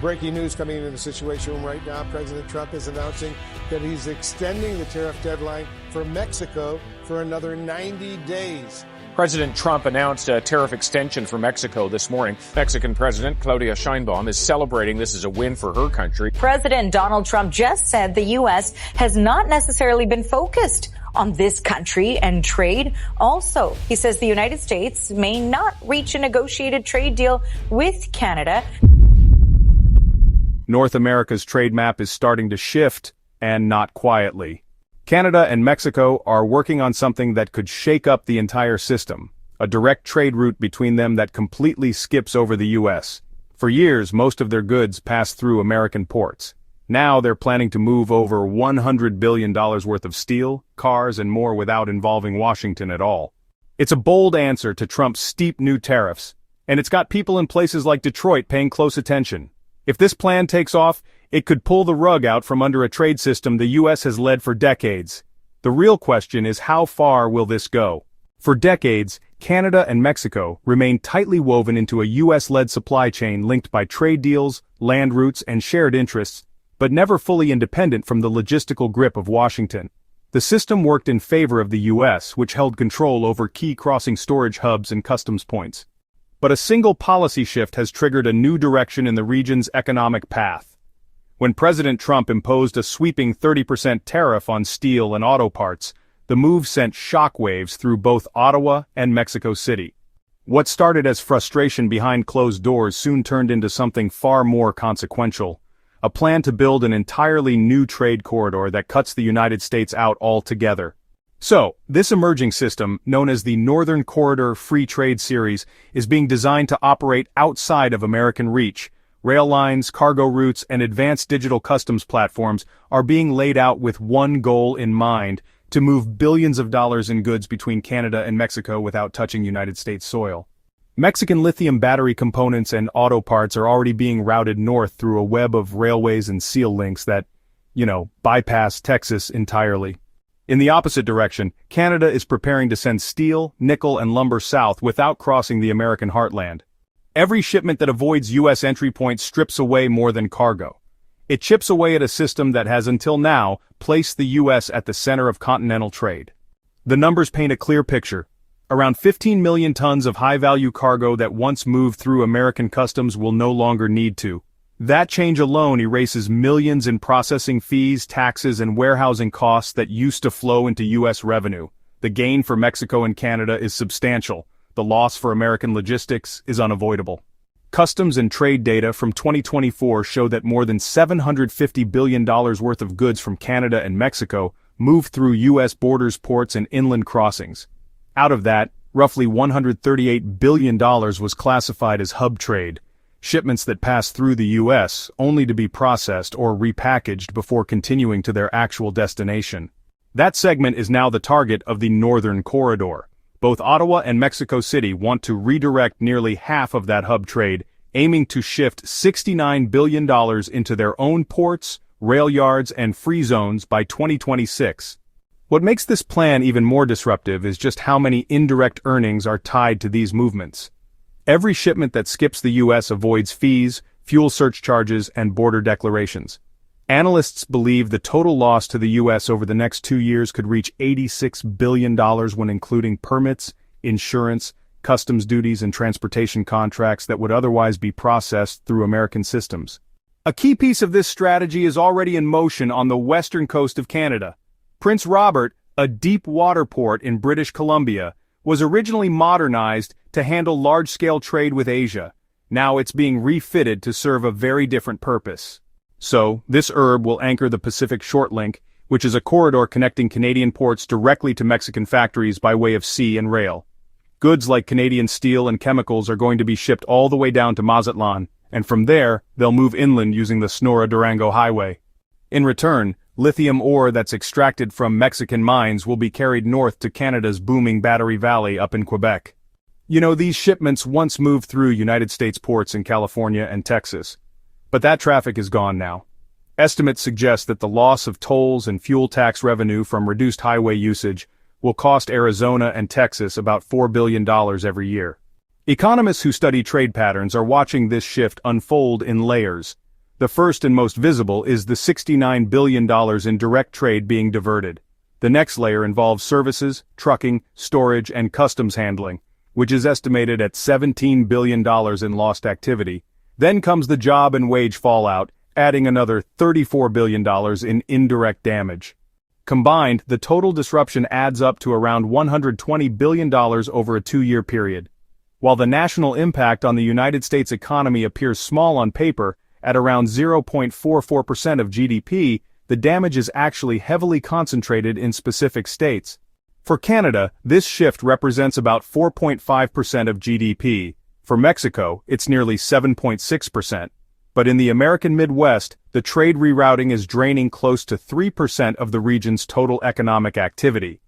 Breaking news coming into the situation right now. President Trump is announcing that he's extending the tariff deadline for Mexico for another 90 days. President Trump announced a tariff extension for Mexico this morning. Mexican President Claudia Shinebomb is celebrating this as a win for her country. President Donald Trump just said the U.S. has not necessarily been focused on this country and trade. Also, he says the United States may not reach a negotiated trade deal with Canada. North America's trade map is starting to shift, and not quietly. Canada and Mexico are working on something that could shake up the entire system, a direct trade route between them that completely skips over the U.S. For years, most of their goods pass through American ports. Now they're planning to move over $100 billion worth of steel, cars, and more without involving Washington at all. It's a bold answer to Trump's steep new tariffs, and it's got people in places like Detroit paying close attention. If this plan takes off, it could pull the rug out from under a trade system the U.S. has led for decades. The real question is, how far will this go? For decades, Canada and Mexico remain tightly woven into a U.S.-led supply chain linked by trade deals, land routes, and shared interests, but never fully independent from the logistical grip of Washington. The system worked in favor of the U.S., which held control over key crossing storage hubs and customs points. But a single policy shift has triggered a new direction in the region's economic path. When President Trump imposed a sweeping 30% tariff on steel and auto parts, the move sent shockwaves through both Ottawa and Mexico City. What started as frustration behind closed doors soon turned into something far more consequential: a plan to build an entirely new trade corridor that cuts the United States out altogether. So, this emerging system, known as the Northern Corridor Free Trade Series, is being designed to operate outside of American reach. Rail lines, cargo routes, and advanced digital customs platforms are being laid out with one goal in mind: to move billions of dollars in goods between Canada and Mexico without touching United States soil. Mexican lithium battery components and auto parts are already being routed north through a web of railways and seal links that, bypass Texas entirely. In the opposite direction, Canada is preparing to send steel, nickel, and lumber south without crossing the American heartland. Every shipment that avoids U.S. entry points strips away more than cargo. It chips away at a system that has until now placed the U.S. at the center of continental trade. The numbers paint a clear picture. Around 15 million tons of high-value cargo that once moved through American customs will no longer need to. That change alone erases millions in processing fees, taxes, and warehousing costs that used to flow into U.S. revenue. The gain for Mexico and Canada is substantial. The loss for American logistics is unavoidable. Customs and trade data from 2024 show that more than $750 billion worth of goods from Canada and Mexico moved through U.S. borders, ports, and inland crossings. Out of that, roughly $138 billion was classified as hub trade, shipments that pass through the U.S. only to be processed or repackaged before continuing to their actual destination. That segment is now the target of the Northern Corridor. Both Ottawa and Mexico City want to redirect nearly half of that hub trade, aiming to shift $69 billion into their own ports, rail yards, and free zones by 2026. What makes this plan even more disruptive is just how many indirect earnings are tied to these movements. Every shipment that skips the U.S. avoids fees, fuel surcharges, and border declarations. Analysts believe the total loss to the U.S. over the next 2 years could reach $86 billion when including permits, insurance, customs duties, and transportation contracts that would otherwise be processed through American systems. A key piece of this strategy is already in motion on the western coast of Canada. Prince Robert, a deep water port in British Columbia, was originally modernized to handle large-scale trade with Asia. Now it's being refitted to serve a very different purpose. So, this ERB will anchor the Pacific Short Link, which is a corridor connecting Canadian ports directly to Mexican factories by way of sea and rail. Goods like Canadian steel and chemicals are going to be shipped all the way down to Mazatlan, and from there, they'll move inland using the Sonora-Durango Highway. In return, lithium ore that's extracted from Mexican mines will be carried north to Canada's booming Battery Valley up in Quebec. These shipments once moved through United States ports in California and Texas. But that traffic is gone now. Estimates suggest that the loss of tolls and fuel tax revenue from reduced highway usage will cost Arizona and Texas about $4 billion every year. Economists who study trade patterns are watching this shift unfold in layers. The first and most visible is the $69 billion in direct trade being diverted. The next layer involves services, trucking, storage, and customs handling, which is estimated at $17 billion in lost activity. Then comes the job and wage fallout, adding another $34 billion in indirect damage. Combined, the total disruption adds up to around $120 billion over a 2-year period. While the national impact on the United States economy appears small on paper, at around 0.44% of GDP, the damage is actually heavily concentrated in specific states. For Canada, this shift represents about 4.5% of GDP. For Mexico, it's nearly 7.6%. But in the American Midwest, the trade rerouting is draining close to 3% of the region's total economic activity.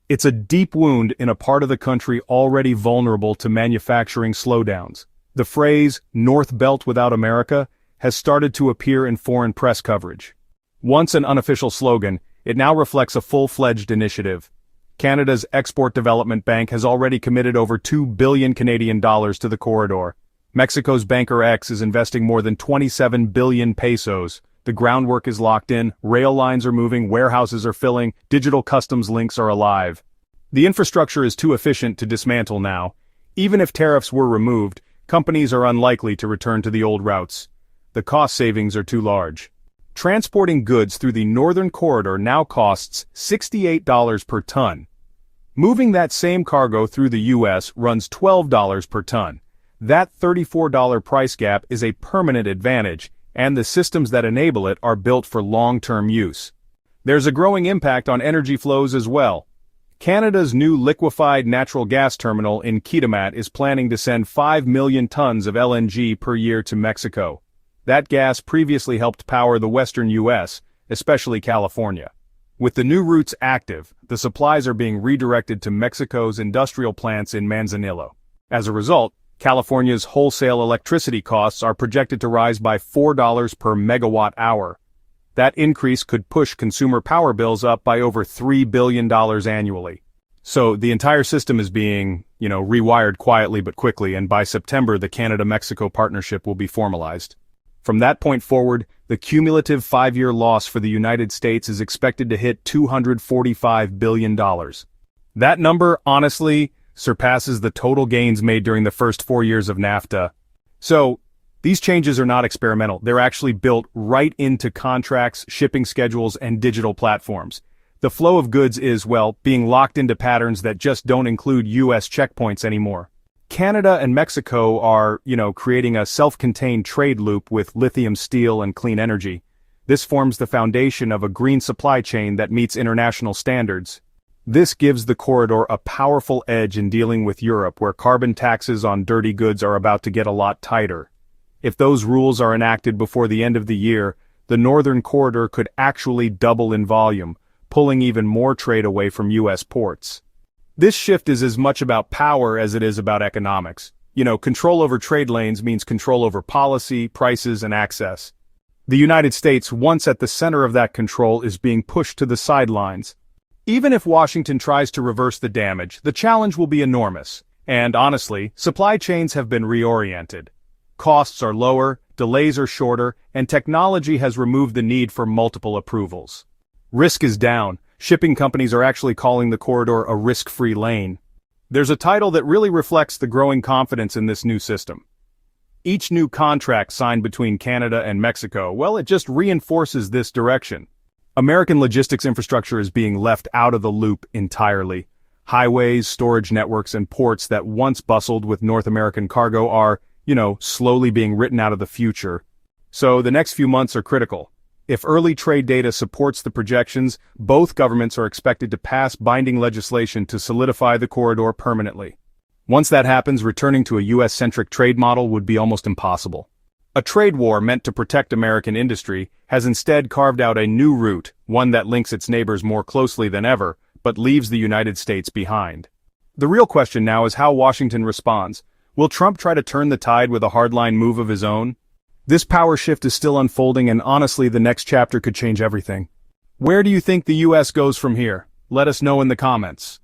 It's a deep wound in a part of the country already vulnerable to manufacturing slowdowns. The phrase, "North Belt without America," has started to appear in foreign press coverage. Once an unofficial slogan, it now reflects a full-fledged initiative. Canada's Export Development Bank has already committed over $2 billion Canadian dollars to the corridor. Mexico's Banker X is investing more than 27 billion pesos. The groundwork is locked in, rail lines are moving, warehouses are filling, digital customs links are alive. The infrastructure is too efficient to dismantle now. Even if tariffs were removed, companies are unlikely to return to the old routes. The cost savings are too large. Transporting goods through the northern corridor now costs $68 per ton. Moving that same cargo through the U.S. runs $12 per ton. That $34 price gap is a permanent advantage, and the systems that enable it are built for long-term use. There's a growing impact on energy flows as well. Canada's new liquefied natural gas terminal in Kitimat is planning to send 5 million tons of LNG per year to Mexico. That gas previously helped power the western U.S., especially California. With the new routes active, the supplies are being redirected to Mexico's industrial plants in Manzanillo. As a result, California's wholesale electricity costs are projected to rise by $4 per megawatt hour. That increase could push consumer power bills up by over $3 billion annually. So the entire system is being, rewired quietly but quickly, and by September the Canada-Mexico partnership will be formalized. From that point forward, the cumulative 5-year loss for the United States is expected to hit $245 billion. That number, honestly, surpasses the total gains made during the first 4 years of NAFTA. So, these changes are not experimental. They're actually built right into contracts, shipping schedules, and digital platforms. The flow of goods is, being locked into patterns that just don't include U.S. checkpoints anymore. Canada and Mexico are, creating a self-contained trade loop with lithium steel and clean energy. This forms the foundation of a green supply chain that meets international standards. This gives the corridor a powerful edge in dealing with Europe, where carbon taxes on dirty goods are about to get a lot tighter. If those rules are enacted before the end of the year, the northern corridor could actually double in volume, pulling even more trade away from U.S. ports. This shift is as much about power as it is about economics. Control over trade lanes means control over policy, prices, and access. The United States, once at the center of that control, is being pushed to the sidelines. Even if Washington tries to reverse the damage, the challenge will be enormous. And honestly, supply chains have been reoriented. Costs are lower, delays are shorter, and technology has removed the need for multiple approvals. Risk is down. Shipping companies are actually calling the corridor a risk-free lane. There's a title that really reflects the growing confidence in this new system. Each new contract signed between Canada and Mexico, it just reinforces this direction. American logistics infrastructure is being left out of the loop entirely. Highways, storage networks, and ports that once bustled with North American cargo are, slowly being written out of the future. So the next few months are critical. If early trade data supports the projections, both governments are expected to pass binding legislation to solidify the corridor permanently. Once that happens, returning to a U.S.-centric trade model would be almost impossible. A trade war meant to protect American industry has instead carved out a new route, one that links its neighbors more closely than ever, but leaves the United States behind. The real question now is how Washington responds. Will Trump try to turn the tide with a hardline move of his own? This power shift is still unfolding, and honestly, the next chapter could change everything. Where do you think the U.S. goes from here? Let us know in the comments.